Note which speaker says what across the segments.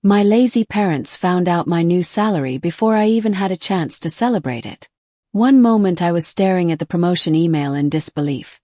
Speaker 1: My lazy parents found out my new salary before I even had a chance to celebrate it. One moment I was staring at the promotion email in disbelief,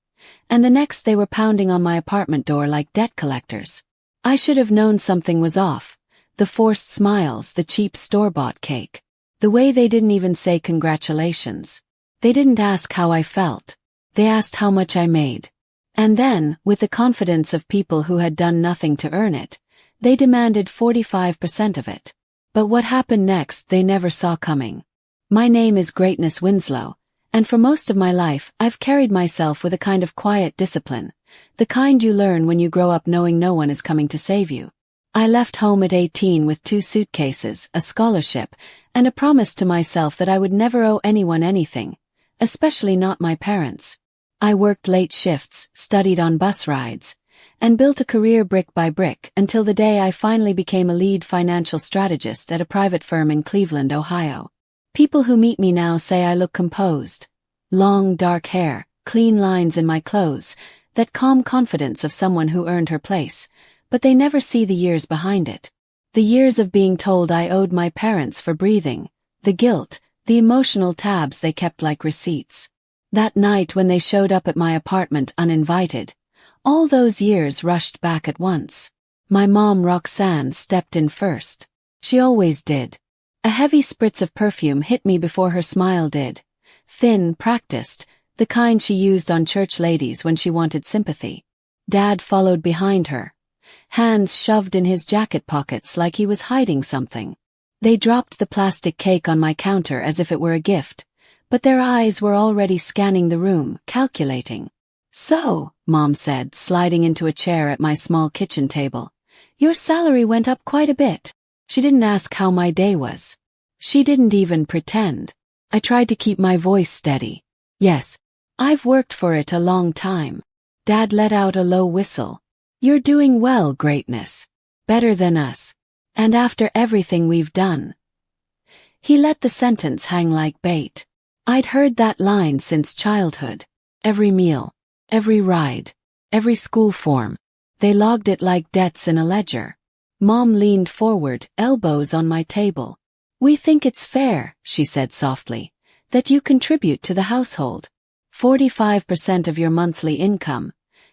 Speaker 1: and the next they were pounding on my apartment door like debt collectors. I should have known something was off. The forced smiles, the cheap store-bought cake. The way they didn't even say congratulations. They didn't ask how I felt. They asked how much I made. And then, with the confidence of people who had done nothing to earn it, they demanded 45% of it. But what happened next they never saw coming. My name is Greatness Winslow, and for most of my life I've carried myself with a kind of quiet discipline, the kind you learn when you grow up knowing no one is coming to save you. I left home at 18 with 2 suitcases, a scholarship, and a promise to myself that I would never owe anyone anything, especially not my parents. I worked late shifts, studied on bus rides, and built a career brick by brick until the day I finally became a lead financial strategist at a private firm in Cleveland, Ohio. People who meet me now say I look composed. Long, dark hair, clean lines in my clothes, that calm confidence of someone who earned her place, but they never see the years behind it. The years of being told I owed my parents for breathing, the guilt, the emotional tabs they kept like receipts. That night when they showed up at my apartment uninvited, all those years rushed back at once. My mom Roxanne stepped in first. She always did. A heavy spritz of perfume hit me before her smile did. Thin, practiced, the kind she used on church ladies when she wanted sympathy. Dad followed behind her, hands shoved in his jacket pockets like he was hiding something. They dropped the plastic cake on my counter as if it were a gift, but their eyes were already scanning the room, calculating. "So," Mom said, sliding into a chair at my small kitchen table, "your salary went up quite a bit." She didn't ask how my day was. She didn't even pretend. I tried to keep my voice steady. "Yes, I've worked for it a long time." Dad let out a low whistle. "You're doing well, Greatness. Better than us. And after everything we've done." He let the sentence hang like bait. I'd heard that line since childhood. Every meal, every ride, every school form. They logged it like debts in a ledger. Mom leaned forward, elbows on my table. "We think it's fair," she said softly, "that you contribute to the household. 45% of your monthly income,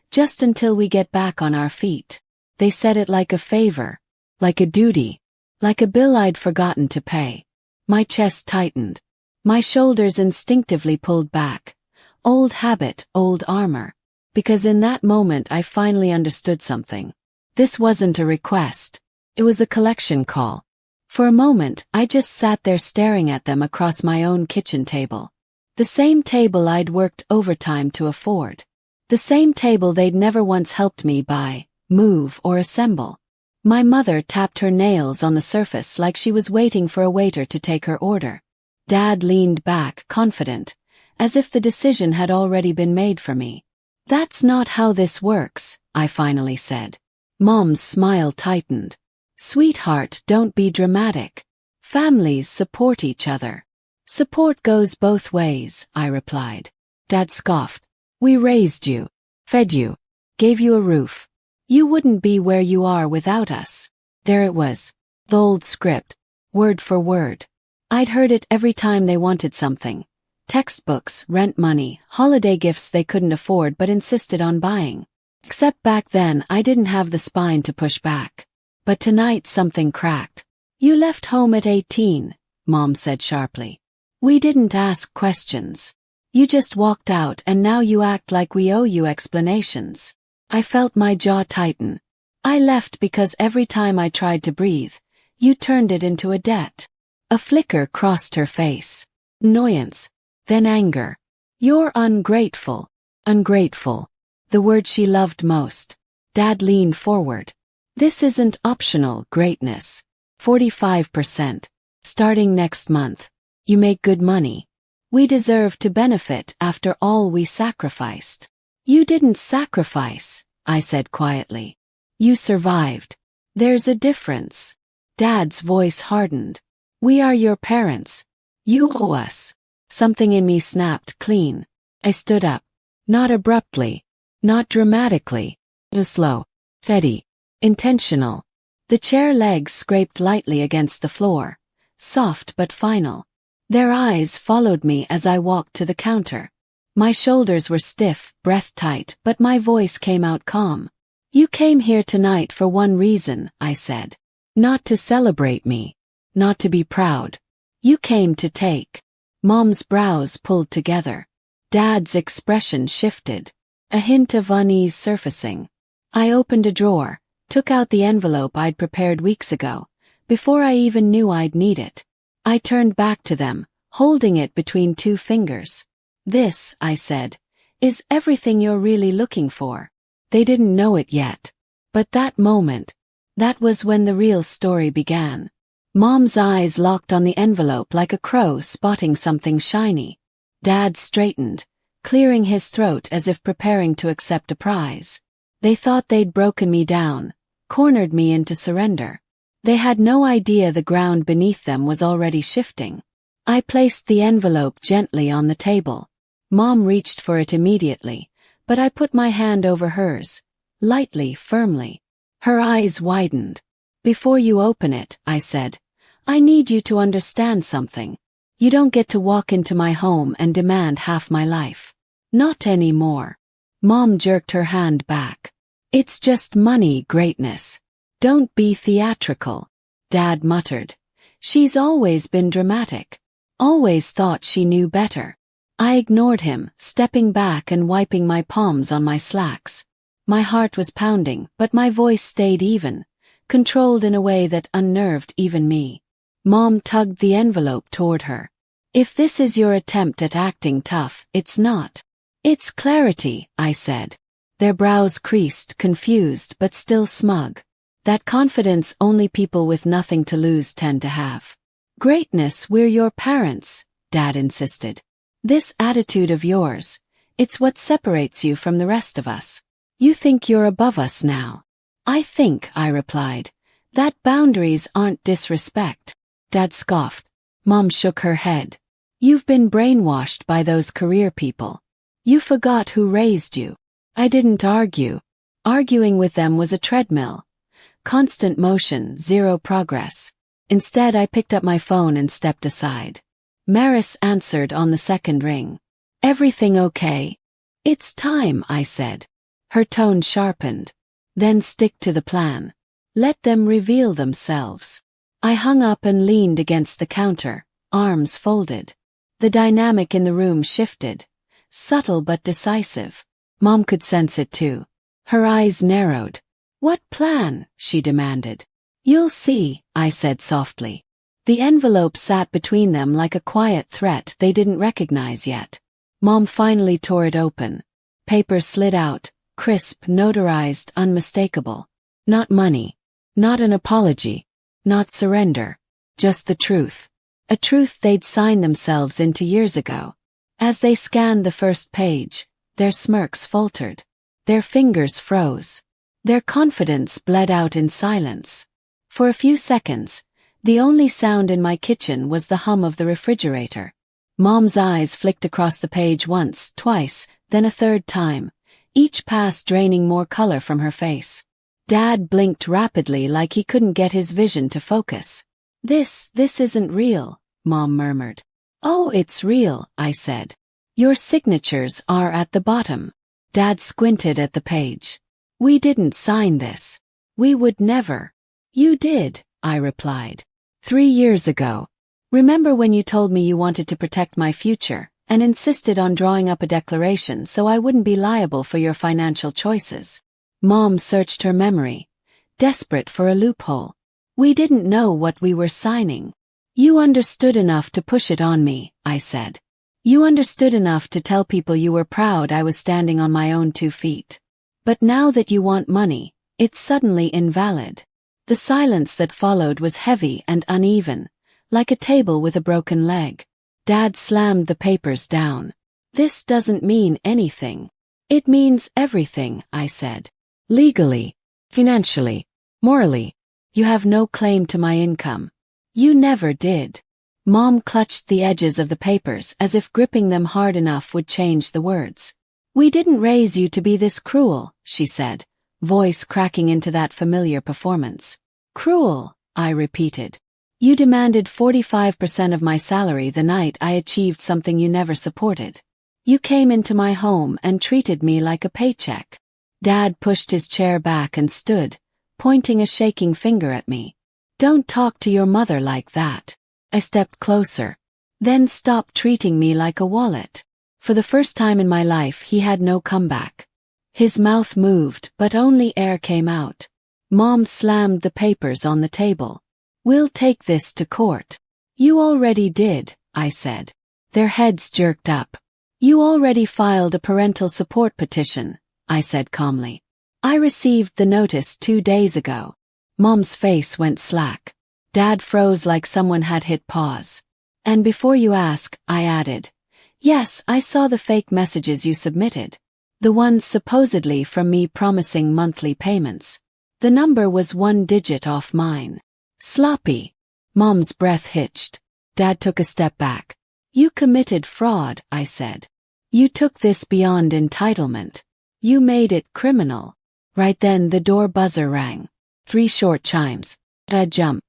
Speaker 1: just until we get back on our feet." They said it like a favor, like a duty, like a bill I'd forgotten to pay. My chest tightened. My shoulders instinctively pulled back. Old habit, old armor. Because in that moment I finally understood something. This wasn't a request. It was a collection call. For a moment, I just sat there staring at them across my own kitchen table. The same table I'd worked overtime to afford. The same table they'd never once helped me buy, move, or assemble. My mother tapped her nails on the surface like she was waiting for a waiter to take her order. Dad leaned back, confident, as if the decision had already been made for me. "That's not how this works," I finally said. Mom's smile tightened. "Sweetheart, don't be dramatic. Families support each other." "Support goes both ways," I replied. Dad scoffed. "We raised you, fed you, gave you a roof. You wouldn't be where you are without us." There it was. The old script. Word for word. I'd heard it every time they wanted something. Textbooks, rent money, holiday gifts they couldn't afford but insisted on buying. Except back then I didn't have the spine to push back. But tonight something cracked. "You left home at 18, Mom said sharply. "We didn't ask questions. You just walked out and now you act like we owe you explanations." I felt my jaw tighten. "I left because every time I tried to breathe, you turned it into a debt." A flicker crossed her face. Annoyance. Then anger. "You're ungrateful." Ungrateful. The word she loved most. Dad leaned forward. "This isn't optional, Greatness. 45%. Starting next month. You make good money. We deserve to benefit after all we sacrificed." "You didn't sacrifice," I said quietly. "You survived. There's a difference." Dad's voice hardened. "We are your parents. You owe us." Something in me snapped clean. I stood up. Not abruptly. Not dramatically. It was slow. Steady. Intentional. The chair legs scraped lightly against the floor, soft but final. Their eyes followed me as I walked to the counter. My shoulders were stiff, breath tight, but my voice came out calm. You came here tonight for one reason, I said. Not to celebrate me. Not to be proud. You came to take. Mom's brows pulled together. Dad's expression shifted. A hint of unease surfacing. I opened a drawer, took out the envelope I'd prepared weeks ago, before I even knew I'd need it. I turned back to them, holding it between two fingers. This, I said, is everything you're really looking for. They didn't know it yet. But that moment, that was when the real story began. Mom's eyes locked on the envelope like a crow spotting something shiny. Dad straightened, clearing his throat as if preparing to accept a prize. They thought they'd broken me down, cornered me into surrender. They had no idea the ground beneath them was already shifting. I placed the envelope gently on the table. Mom reached for it immediately, but I put my hand over hers, lightly, firmly. Her eyes widened. Before you open it, I said, I need you to understand something. You don't get to walk into my home and demand half my life. Not anymore. Mom jerked her hand back. It's just money, greatness. Don't be theatrical. Dad muttered. She's always been dramatic. Always thought she knew better. I ignored him, stepping back and wiping my palms on my slacks. My heart was pounding, but my voice stayed even, controlled in a way that unnerved even me. Mom tugged the envelope toward her. If this is your attempt at acting tough, it's not. It's clarity, I said. Their brows creased, confused but still smug. That confidence only people with nothing to lose tend to have. Greatness, we're your parents, Dad insisted. This attitude of yours, it's what separates you from the rest of us. You think you're above us now. I think, I replied, that boundaries aren't disrespect. Dad scoffed. Mom shook her head. You've been brainwashed by those career people. You forgot who raised you. I didn't argue. Arguing with them was a treadmill. Constant motion, zero progress. Instead, I picked up my phone and stepped aside. Maris answered on the second ring. Everything okay? It's time, I said. Her tone sharpened. Then stick to the plan. Let them reveal themselves. I hung up and leaned against the counter, arms folded. The dynamic in the room shifted. Subtle but decisive. Mom could sense it too. Her eyes narrowed. What plan? She demanded. You'll see, I said softly. The envelope sat between them like a quiet threat they didn't recognize yet. Mom finally tore it open. Paper slid out, crisp, notarized, unmistakable. Not money. Not an apology. Not surrender. Just the truth. A truth they'd signed themselves into years ago. As they scanned the first page, their smirks faltered. Their fingers froze. Their confidence bled out in silence. For a few seconds, the only sound in my kitchen was the hum of the refrigerator. Mom's eyes flicked across the page once, twice, then a third time, each pass draining more color from her face. Dad blinked rapidly like he couldn't get his vision to focus. This isn't real, Mom murmured. Oh, it's real, I said. Your signatures are at the bottom. Dad squinted at the page. We didn't sign this. We would never. You did, I replied. 3 years ago. Remember when you told me you wanted to protect my future, and insisted on drawing up a declaration so I wouldn't be liable for your financial choices? Mom searched her memory, desperate for a loophole. We didn't know what we were signing. You understood enough to push it on me, I said. You understood enough to tell people you were proud I was standing on my own 2 feet. But now that you want money, it's suddenly invalid. The silence that followed was heavy and uneven, like a table with a broken leg. Dad slammed the papers down. This doesn't mean anything. It means everything, I said. Legally, financially, morally, you have no claim to my income. You never did. Mom clutched the edges of the papers as if gripping them hard enough would change the words. We didn't raise you to be this cruel, she said, voice cracking into that familiar performance. Cruel, I repeated. You demanded 45% of my salary the night I achieved something you never supported. You came into my home and treated me like a paycheck. Dad pushed his chair back and stood, pointing a shaking finger at me. Don't talk to your mother like that. I stepped closer. Then stop treating me like a wallet. For the first time in my life he had no comeback. His mouth moved, but only air came out. Mom slammed the papers on the table. We'll take this to court. You already did, I said. Their heads jerked up. You already filed a parental support petition, I said calmly. I received the notice 2 days ago. Mom's face went slack. Dad froze like someone had hit pause. And before you ask, I added, yes, I saw the fake messages you submitted. The ones supposedly from me promising monthly payments. The number was 1 digit off mine. Sloppy. Mom's breath hitched. Dad took a step back. You committed fraud, I said. You took this beyond entitlement. You made it criminal. Right then the door buzzer rang. 3 short chimes. A jump.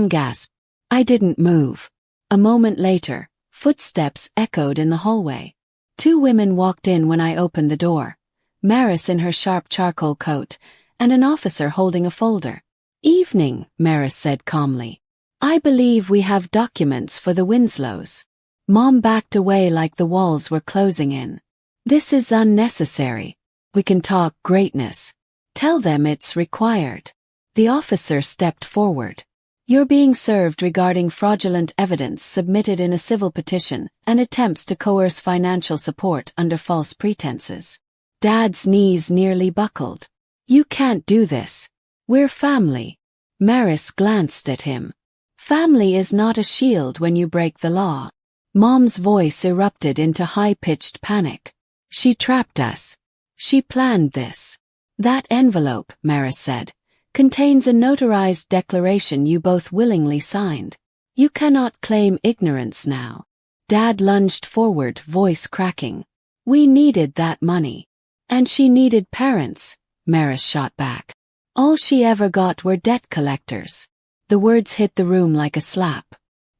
Speaker 1: Gasp. I didn't move. A moment later, footsteps echoed in the hallway. 2 women walked in when I opened the door. Maris in her sharp charcoal coat, and an officer holding a folder. Evening, Maris said calmly. I believe we have documents for the Winslows. Mom backed away like the walls were closing in. This is unnecessary. We can talk greatness. Tell them it's required. The officer stepped forward. You're being served regarding fraudulent evidence submitted in a civil petition and attempts to coerce financial support under false pretenses. Dad's knees nearly buckled. You can't do this. We're family. Maris glanced at him. Family is not a shield when you break the law. Mom's voice erupted into high-pitched panic. She trapped us. She planned this. That envelope, Maris said, contains a notarized declaration you both willingly signed. You cannot claim ignorance now. Dad lunged forward, voice cracking. We needed that money. And she needed parents, Maris shot back. All she ever got were debt collectors. The words hit the room like a slap.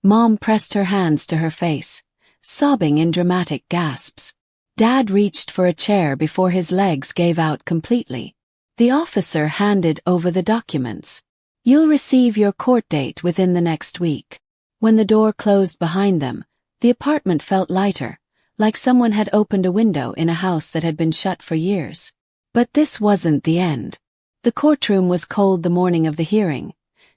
Speaker 1: Mom pressed her hands to her face, sobbing in dramatic gasps. Dad reached for a chair before his legs gave out completely. The officer handed over the documents. You'll receive your court date within the next week. When the door closed behind them, the apartment felt lighter, like someone had opened a window in a house that had been shut for years. But this wasn't the end. The courtroom was cold the morning of the hearing.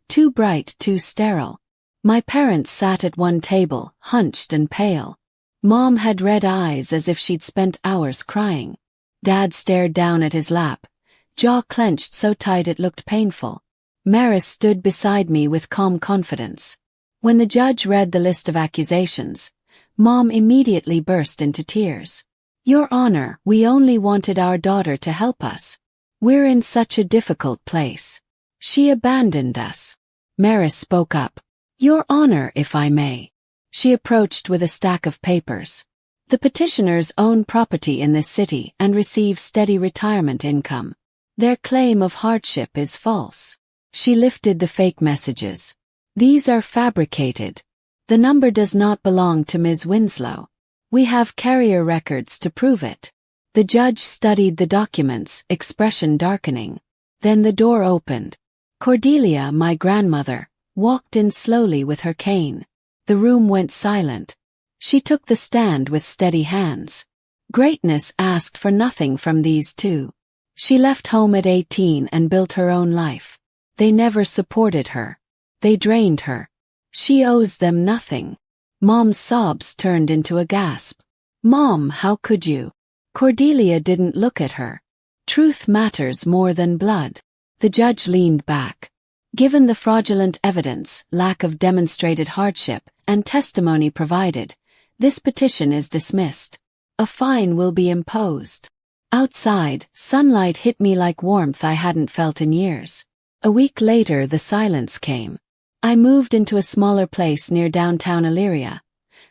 Speaker 1: Too bright, too sterile. My parents sat at one table, hunched and pale. Mom had red eyes as if she'd spent hours crying. Dad stared down at his lap, jaw clenched so tight it looked painful. Maris stood beside me with calm confidence. When the judge read the list of accusations, Mom immediately burst into tears. Your Honor, we only wanted our daughter to help us. We're in such a difficult place. She abandoned us. Maris spoke up. Your Honor, if I may. She approached with a stack of papers. The petitioners own property in this city and receive steady retirement income. Their claim of hardship is false. She lifted the fake messages. These are fabricated. The number does not belong to Ms. Winslow. We have carrier records to prove it. The judge studied the documents, expression darkening. Then the door opened. Cordelia, my grandmother, walked in slowly with her cane. The room went silent. She took the stand with steady hands. Greatness asked for nothing from these two. She left home at 18 and built her own life. They never supported her. They drained her. She owes them nothing. Mom's sobs turned into a gasp. Mom, how could you? Cordelia didn't look at her. Truth matters more than blood. The judge leaned back. Given the fraudulent evidence, lack of demonstrated hardship, and testimony provided, this petition is dismissed. A fine will be imposed. Outside, sunlight hit me like warmth I hadn't felt in years. A week later the silence came. I moved into a smaller place near downtown Elyria,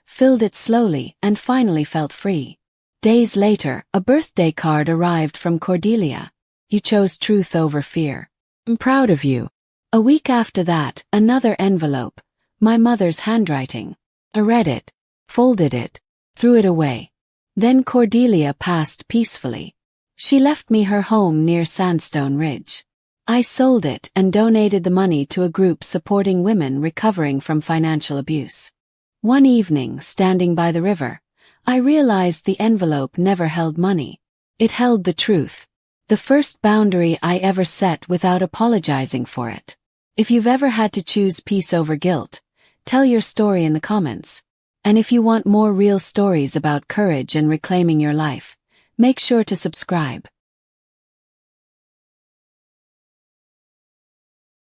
Speaker 1: filled it slowly, and finally felt free. Days later, a birthday card arrived from Cordelia. You chose truth over fear. I'm proud of you. A week after that, another envelope, my mother's handwriting. I read it, folded it, threw it away. Then Cordelia passed peacefully. She left me her home near Sandstone Ridge. I sold it and donated the money to a group supporting women recovering from financial abuse. One evening, standing by the river, I realized the envelope never held money. It held the truth. The first boundary I ever set without apologizing for it. If you've ever had to choose peace over guilt, tell your story in the comments. And if you want more real stories about courage and reclaiming your life, make sure to subscribe.